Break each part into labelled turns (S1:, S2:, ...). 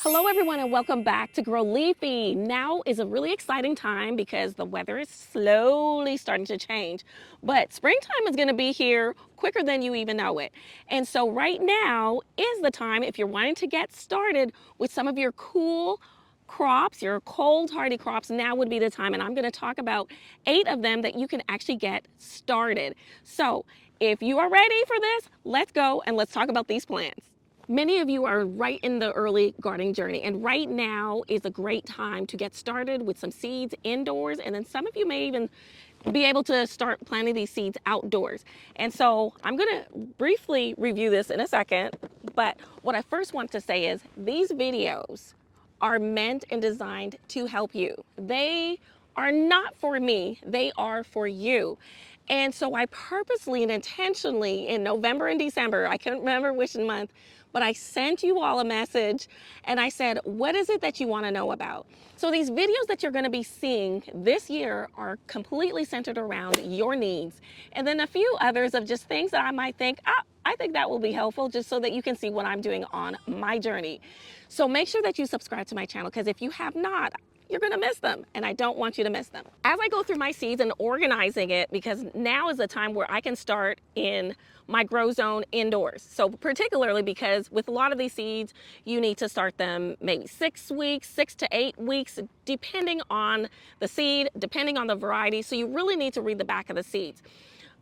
S1: Hello everyone and welcome back to Grow Leafy. Now is a really exciting time because the weather is slowly starting to change, but springtime is going to be here quicker than you even know it. And so right now is the time if you're wanting to get started with some of your cool crops, your cold hardy crops, now would be the time. And I'm going to talk about 8 of them that you can actually get started. So if you are ready for this, let's go and let's talk about these plants. Many of you are right in the early gardening journey, and right now is a great time to get started with some seeds indoors, and then some of you may even be able to start planting these seeds outdoors. And so I'm going to briefly review this in a second, but what I first want to say is these videos are meant and designed to help you. They are not for me, they are for you. And so I purposely and intentionally in November and December, I can't remember which month, but I sent you all a message and I said, what is it that you want to know about? So these videos that you're going to be seeing this year are completely centered around your needs. And then a few others of just things that I might think, I think that will be helpful just so that you can see what I'm doing on my journey. So make sure that you subscribe to my channel, because if you have not, you're going to miss them, and I don't want you to miss them. As I go through my seeds and organizing it, because now is the time where I can start in my grow zone indoors. So particularly because with a lot of these seeds, you need to start them maybe 6 weeks, 6 to 8 weeks, depending on the seed, depending on the variety. So you really need to read the back of the seeds.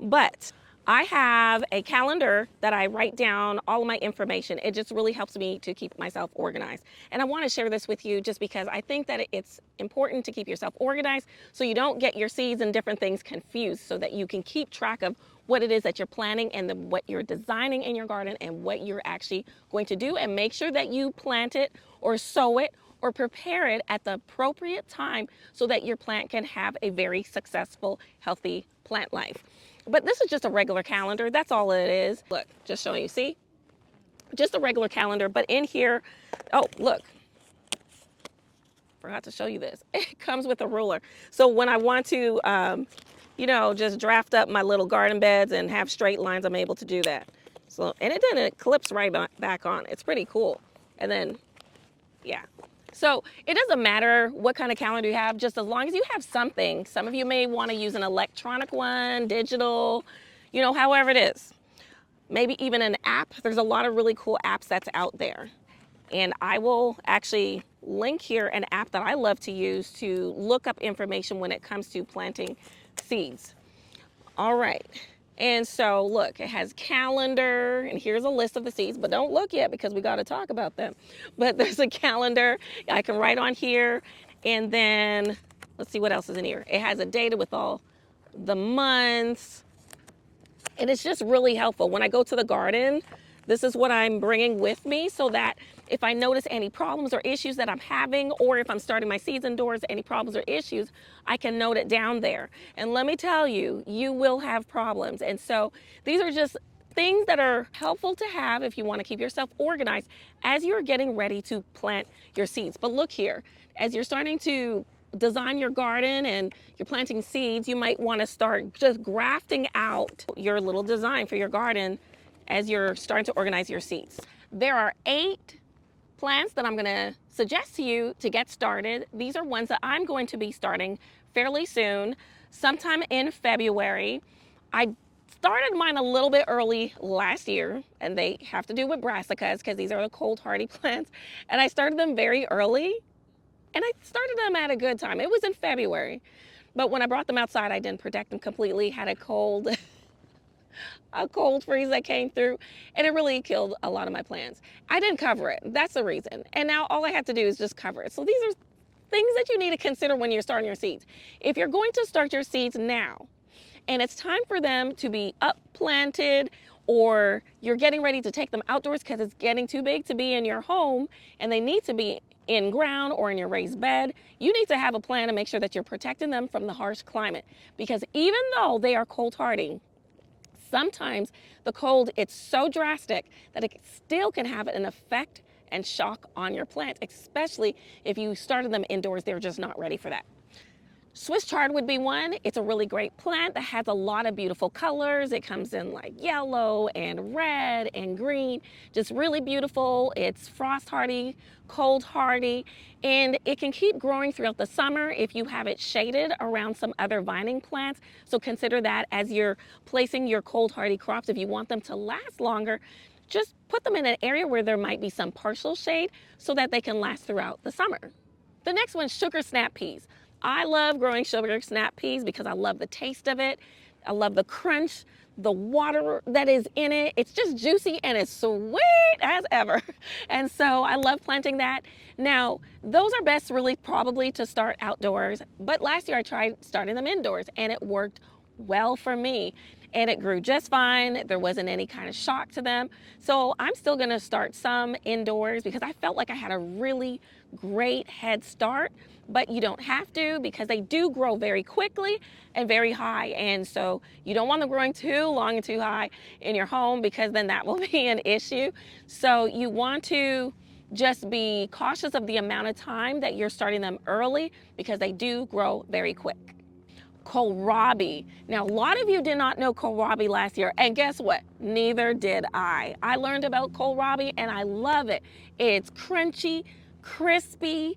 S1: But I have a calendar that I write down all of my information. It just really helps me to keep myself organized. And I want to share this with you just because I think that it's important to keep yourself organized so you don't get your seeds and different things confused, so that you can keep track of what it is that you're planting and what you're designing in your garden and what you're actually going to do, and make sure that you plant it or sow it or prepare it at the appropriate time so that your plant can have a very successful, healthy plant life. But this is just a regular calendar. That's all it is. Look, just showing you, see? Just a regular calendar, but in here, oh, look. Forgot to show you this. It comes with a ruler. So when I want to, just draft up my little garden beds and have straight lines, I'm able to do that. So, and it clips right back on. It's pretty cool. And then, yeah. So it doesn't matter what kind of calendar you have, just as long as you have something. Some of you may want to use an electronic one, digital, however it is. Maybe even an app. There's a lot of really cool apps that's out there. And I will actually link here an app that I love to use to look up information when it comes to planting seeds. All right. And so look, it has calendar, and here's a list of the seeds, but don't look yet because we got to talk about them. But there's a calendar I can write on here. And then let's see what else is in here. It has a data with all the months. And it's just really helpful. When I go to the garden, this is what I'm bringing with me, so that if I notice any problems or issues that I'm having, or if I'm starting my seeds indoors, any problems or issues, I can note it down there. And let me tell you, you will have problems. And so these are just things that are helpful to have if you want to keep yourself organized as you're getting ready to plant your seeds. But look here, as you're starting to design your garden and you're planting seeds, you might want to start just grafting out your little design for your garden as you're starting to organize your seeds. There are 8 plants that I'm going to suggest to you to get started. These are ones that I'm going to be starting fairly soon, sometime in February. I started mine a little bit early last year, and they have to do with brassicas because these are the cold hardy plants. And I started them very early, and I started them at a good time. It was in February, but when I brought them outside, I didn't protect them completely, had a cold freeze that came through, and it really killed a lot of my plants. I didn't cover it. That's the reason. And now all I have to do is just cover it. So these are things that you need to consider when you're starting your seeds. If you're going to start your seeds now, and it's time for them to be upplanted, or you're getting ready to take them outdoors because it's getting too big to be in your home and they need to be in ground or in your raised bed, you need to have a plan to make sure that you're protecting them from the harsh climate. Because even though they are cold hardy, sometimes the cold, it's so drastic that it still can have an effect and shock on your plant, especially if you started them indoors. They're just not ready for that. Swiss chard would be one. It's a really great plant that has a lot of beautiful colors. It comes in like yellow and red and green, just really beautiful. It's frost hardy, cold hardy, and it can keep growing throughout the summer if you have it shaded around some other vining plants. So consider that as you're placing your cold hardy crops. If you want them to last longer, just put them in an area where there might be some partial shade so that they can last throughout the summer. The next one, sugar snap peas. I love growing sugar snap peas because I love the taste of it. I love the crunch, the water that is in it. It's just juicy and it's sweet as ever. And so I love planting that. Now, those are best really probably to start outdoors, but last year I tried starting them indoors and it worked well for me. And it grew just fine. There wasn't any kind of shock to them. So I'm still gonna start some indoors because I felt like I had a really great head start, but you don't have to because they do grow very quickly and very high. And so you don't want them growing too long and too high in your home because then that will be an issue. So you want to just be cautious of the amount of time that you're starting them early because they do grow very quick. Kohlrabi. Now, a lot of you did not know kohlrabi last year, and guess what? Neither did I. I learned about kohlrabi and I love it. It's crunchy, crispy.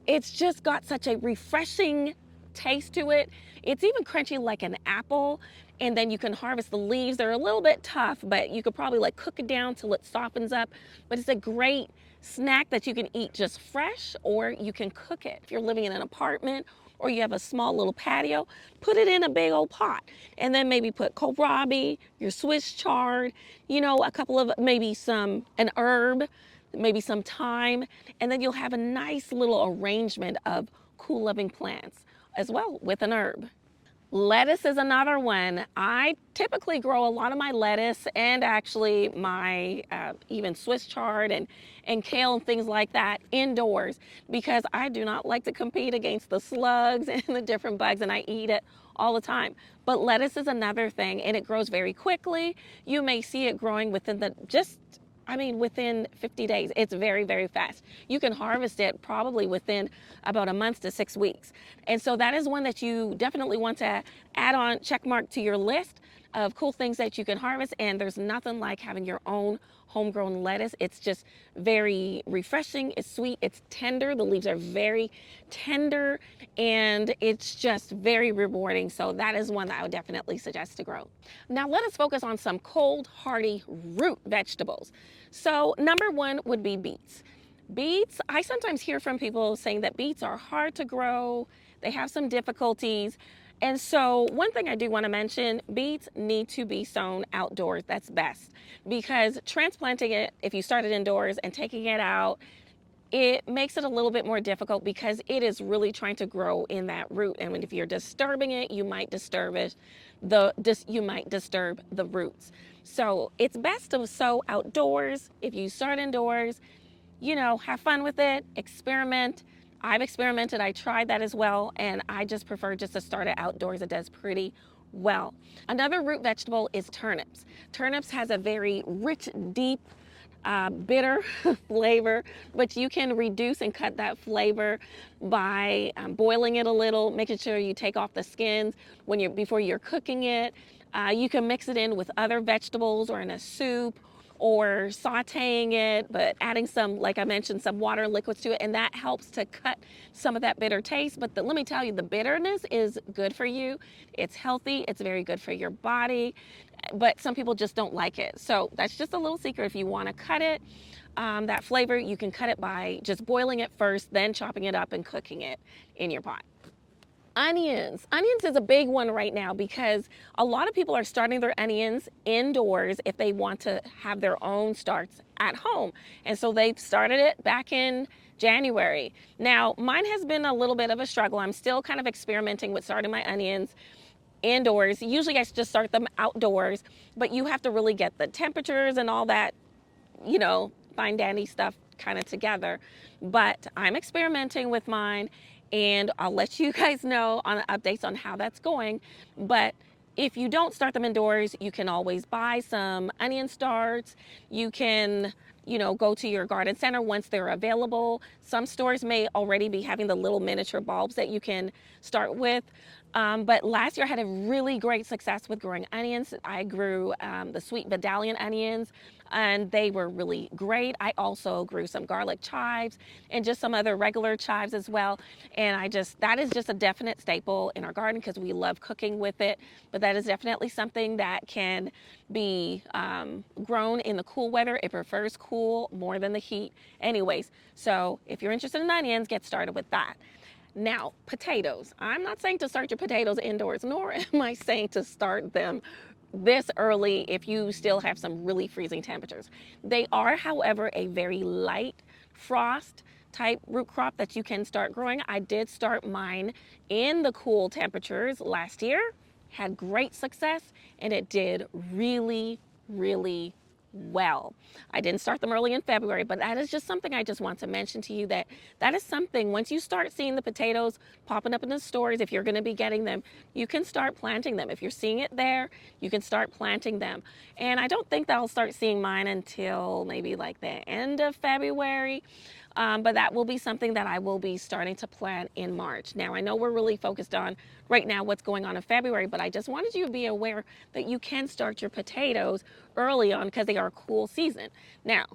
S1: It's just got such a refreshing taste to it. It's even crunchy like an apple, and then you can harvest the leaves. They're a little bit tough, but you could probably like cook it down till it softens up. But it's a great snack that you can eat just fresh, or you can cook it. If you're living in an apartment or you have a small little patio, put it in a big old pot. And then maybe put kohlrabi, your Swiss chard, you know, a couple of, maybe an herb, maybe some thyme, and then you'll have a nice little arrangement of cool living plants as well with an herb. Lettuce is another one. I typically grow a lot of my lettuce and actually my even Swiss chard and kale and things like that indoors because I do not like to compete against the slugs and the different bugs, and I eat it all the time. But lettuce is another thing, and it grows very quickly. You may see it growing within 50 days. It's very, very fast. You can harvest it probably within about a month to 6 weeks. And so that is one that you definitely want to add on, check mark to your list of cool things that you can harvest. And there's nothing like having your own homegrown lettuce. It's just very refreshing. It's sweet. It's tender. The leaves are very tender and it's just very rewarding. So that is one that I would definitely suggest to grow. Now let us focus on some cold, hardy root vegetables. So number one would be beets. Beets, I sometimes hear from people saying that beets are hard to grow. They have some difficulties. And so one thing I do want to mention, beets need to be sown outdoors. That's best because transplanting it, if you start it indoors and taking it out, it makes it a little bit more difficult because it is really trying to grow in that root. And if you're disturbing it, you might disturb it. You might disturb the roots. So it's best to sow outdoors. If you start indoors, you know, have fun with it, experiment. I've experimented, I tried that as well, and I just prefer just to start it outdoors. It does pretty well. Another root vegetable is turnips. Turnips has a very rich, deep, bitter flavor, but you can reduce and cut that flavor by boiling it a little, making sure you take off the skins before you're cooking it. You can mix it in with other vegetables or in a soup or sauteing it, but adding some, like I mentioned, some water liquids to it, and that helps to cut some of that bitter taste. But let me tell you, the bitterness is good for you. It's healthy. It's very good for your body, but some people just don't like it. So that's just a little secret. If you want to cut it, that flavor, you can cut it by just boiling it first, then chopping it up and cooking it in your pot. Onions. Onions is a big one right now because a lot of people are starting their onions indoors if they want to have their own starts at home. And so they've started it back in January. Now, mine has been a little bit of a struggle. I'm still kind of experimenting with starting my onions indoors. Usually I just start them outdoors, but you have to really get the temperatures and all that, you know, fine dandy stuff kind of together. But I'm experimenting with mine and I'll let you guys know on the updates on how that's going. But if you don't start them indoors, you can always buy some onion starts. You can go to your garden center once they're available. Some stores may already be having the little miniature bulbs that you can start with. But last year I had a really great success with growing onions. I grew the sweet Vidalian onions, and they were really great. I also grew some garlic chives and just some other regular chives as well. And that is just a definite staple in our garden because we love cooking with it. But that is definitely something that can be grown in the cool weather. It prefers cool more than the heat anyways. So if you're interested in onions, get started with that. Now, potatoes. I'm not saying to start your potatoes indoors, nor am I saying to start them this early if you still have some really freezing temperatures. They are, however, a very light frost type root crop that you can start growing. I did start mine in the cool temperatures last year, had great success, and it did really, really well. I didn't start them early in February, but that is just something I just want to mention to you, that is something, once you start seeing the potatoes popping up in the stores, if you're going to be getting them, you can start planting them. If you're seeing it there, you can start planting them. And I don't think that I'll start seeing mine until maybe like the end of February. But that will be something that I will be starting to plant in March. Now, I know we're really focused on right now what's going on in February, but I just wanted you to be aware that you can start your potatoes early on because they are a cool season. Now,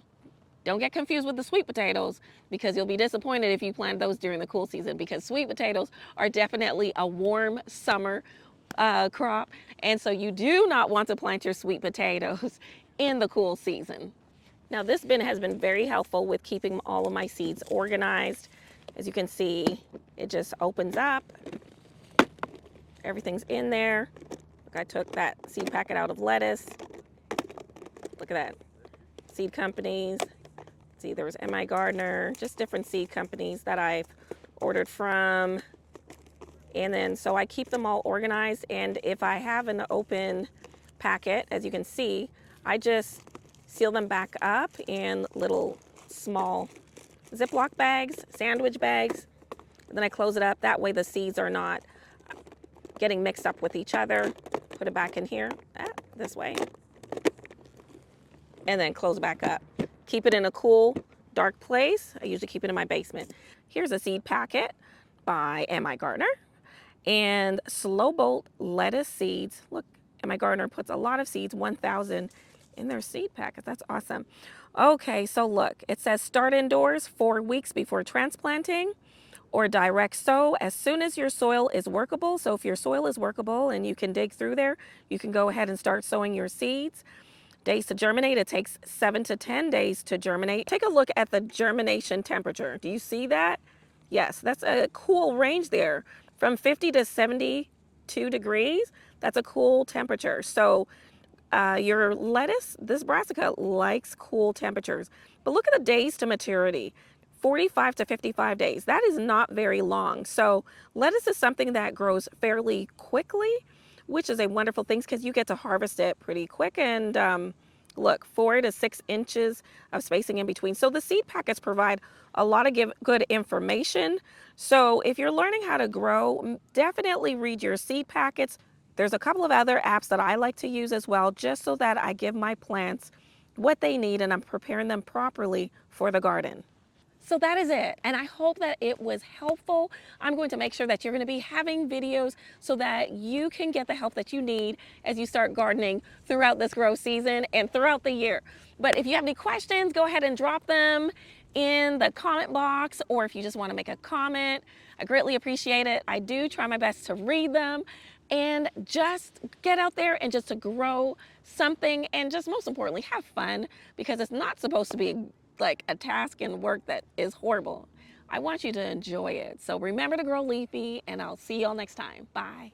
S1: don't get confused with the sweet potatoes, because you'll be disappointed if you plant those during the cool season, because sweet potatoes are definitely a warm summer crop. And so you do not want to plant your sweet potatoes in the cool season. Now, this bin has been very helpful with keeping all of my seeds organized. As you can see, it just opens up. Everything's in there. Look, I took that seed packet out of lettuce. Look at that. Seed companies. See, there was M.I. Gardner, just different seed companies that I've ordered from. And then, so I keep them all organized. And if I have an open packet, as you can see, I just seal them back up in little small Ziploc bags, sandwich bags. And then I close it up. That way the seeds are not getting mixed up with each other. Put it back in here, this way. And then close it back up. Keep it in a cool, dark place. I usually keep it in my basement. Here's a seed packet by M.I. Gardner. And Slow Bolt lettuce seeds. Look, M.I. Gardner puts a lot of seeds, 1,000 in their seed packet. That's awesome. Okay, so look, it says start indoors 4 weeks before transplanting, or direct sow as soon as your soil is workable. So if your soil is workable and you can dig through there, you can go ahead and start sowing your seeds. Days to germinate, it takes 7 to 10 days to germinate. Take a look at the germination temperature. Do you see that? Yes, that's a cool range there, from 50 to 72 degrees. That's a cool temperature. So your lettuce, this brassica, likes cool temperatures. But look at the days to maturity, 45 to 55 days. That is not very long. So lettuce is something that grows fairly quickly, which is a wonderful thing because you get to harvest it pretty quick. And look, 4 to 6 inches of spacing in between. So the seed packets provide a lot of good information. So if you're learning how to grow, definitely read your seed packets. There's a couple of other apps that I like to use as well, just so that I give my plants what they need and I'm preparing them properly for the garden. So that is it. And I hope that it was helpful. I'm going to make sure that you're going to be having videos so that you can get the help that you need as you start gardening throughout this grow season and throughout the year. But if you have any questions, go ahead and drop them in the comment box, or if you just want to make a comment, I greatly appreciate it. I do try my best to read them, and just get out there and just to grow something, and just most importantly, have fun, because it's not supposed to be like a task and work that is horrible. I want you to enjoy it. So remember to grow leafy, and I'll see y'all next time. Bye.